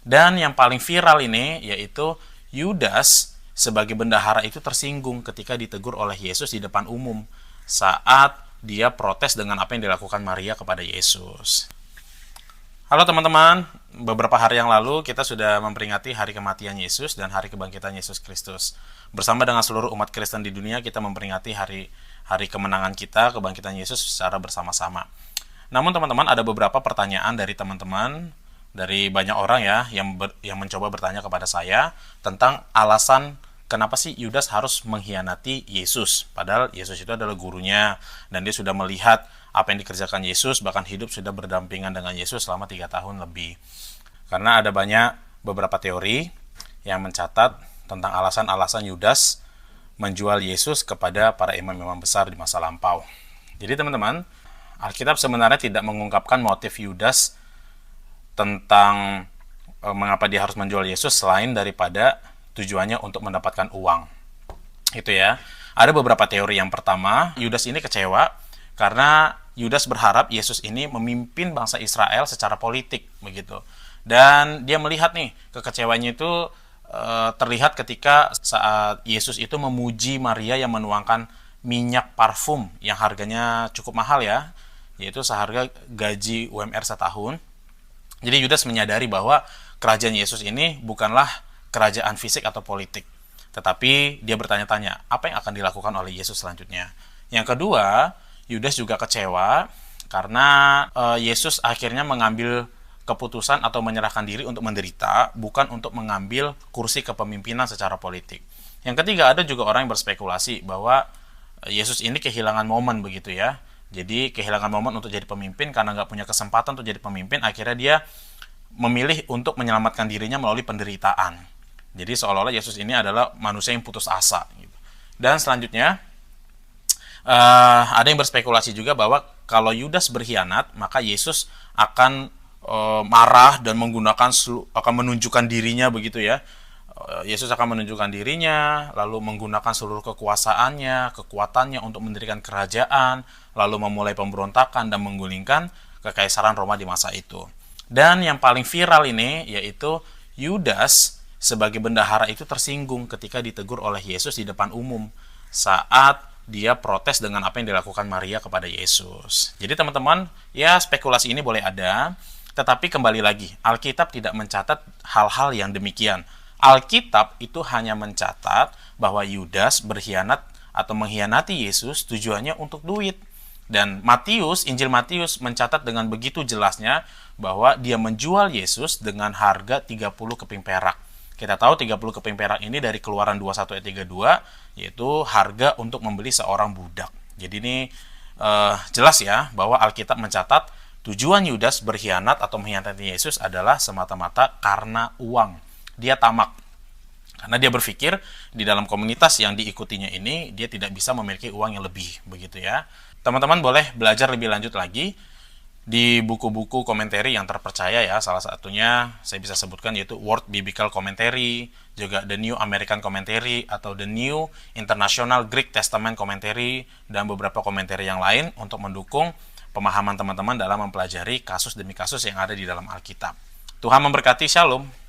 Dan yang paling viral ini yaitu Yudas sebagai bendahara itu tersinggung ketika ditegur oleh Yesus di depan umum saat dia protes dengan apa yang dilakukan Maria kepada Yesus. Halo teman-teman, beberapa hari yang lalu kita sudah memperingati hari kematian Yesus dan hari kebangkitan Yesus Kristus. Bersama dengan seluruh umat Kristen di dunia, kita memperingati hari kemenangan kita, kebangkitan Yesus secara bersama-sama. Namun teman-teman, ada beberapa pertanyaan dari teman-teman, dari banyak orang ya yang mencoba bertanya kepada saya tentang alasan kenapa sih Yudas harus mengkhianati Yesus, padahal Yesus itu adalah gurunya dan dia sudah melihat apa yang dikerjakan Yesus, bahkan hidup sudah berdampingan dengan Yesus selama 3 tahun lebih. Karena ada beberapa teori yang mencatat tentang alasan-alasan Yudas menjual Yesus kepada para imam-imam besar di masa lampau. Jadi teman-teman, Alkitab sebenarnya tidak mengungkapkan motif Yudas tentang mengapa dia harus menjual Yesus selain daripada tujuannya untuk mendapatkan uang. Itu ya. Ada beberapa teori. Yang pertama, Yudas ini kecewa karena Yudas berharap Yesus ini memimpin bangsa Israel secara politik begitu. Dan dia melihat nih kekecewanya itu terlihat ketika saat Yesus itu memuji Maria yang menuangkan minyak parfum yang harganya cukup mahal ya, yaitu seharga gaji UMR setahun. Jadi Yudas menyadari bahwa kerajaan Yesus ini bukanlah kerajaan fisik atau politik, tetapi dia bertanya-tanya apa yang akan dilakukan oleh Yesus selanjutnya. Yang kedua, Yudas juga kecewa karena Yesus akhirnya mengambil keputusan atau menyerahkan diri untuk menderita, bukan untuk mengambil kursi kepemimpinan secara politik. Yang ketiga, ada juga orang yang berspekulasi bahwa Yesus ini kehilangan momen begitu ya. Jadi kehilangan momen untuk jadi pemimpin karena nggak punya kesempatan untuk jadi pemimpin, akhirnya dia memilih untuk menyelamatkan dirinya melalui penderitaan. Jadi seolah-olah Yesus ini adalah manusia yang putus asa. Dan selanjutnya, ada yang berspekulasi juga bahwa kalau Yudas berkhianat, maka Yesus akan marah dan akan menunjukkan dirinya begitu ya. Yesus akan menunjukkan dirinya, lalu menggunakan seluruh kekuasaannya, kekuatannya untuk mendirikan kerajaan, lalu memulai pemberontakan dan menggulingkan kekaisaran Roma di masa itu. Dan yang paling viral ini yaitu Yudas sebagai bendahara itu tersinggung ketika ditegur oleh Yesus di depan umum saat dia protes dengan apa yang dilakukan Maria kepada Yesus. Jadi teman-teman, ya spekulasi ini boleh ada, tetapi kembali lagi, Alkitab tidak mencatat hal-hal yang demikian. Alkitab itu hanya mencatat bahwa Yudas berkhianat atau mengkhianati Yesus tujuannya untuk duit. Dan Injil Matius mencatat dengan begitu jelasnya bahwa dia menjual Yesus dengan harga 30 keping perak. Kita tahu 30 keping perak ini dari Keluaran 21 ayat 32, yaitu harga untuk membeli seorang budak. Jadi ini jelas ya bahwa Alkitab mencatat tujuan Yudas berkhianat atau mengkhianati Yesus adalah semata-mata karena uang. Dia tamak. Karena dia berpikir di dalam komunitas yang diikutinya ini dia tidak bisa memiliki uang yang lebih, begitu ya. Teman-teman boleh belajar lebih lanjut lagi di buku-buku komentari yang terpercaya ya. Salah satunya saya bisa sebutkan yaitu World Biblical Commentary, juga The New American Commentary atau The New International Greek Testament Commentary, dan beberapa komentari yang lain untuk mendukung pemahaman teman-teman dalam mempelajari kasus demi kasus yang ada di dalam Alkitab. Tuhan memberkati, Shalom.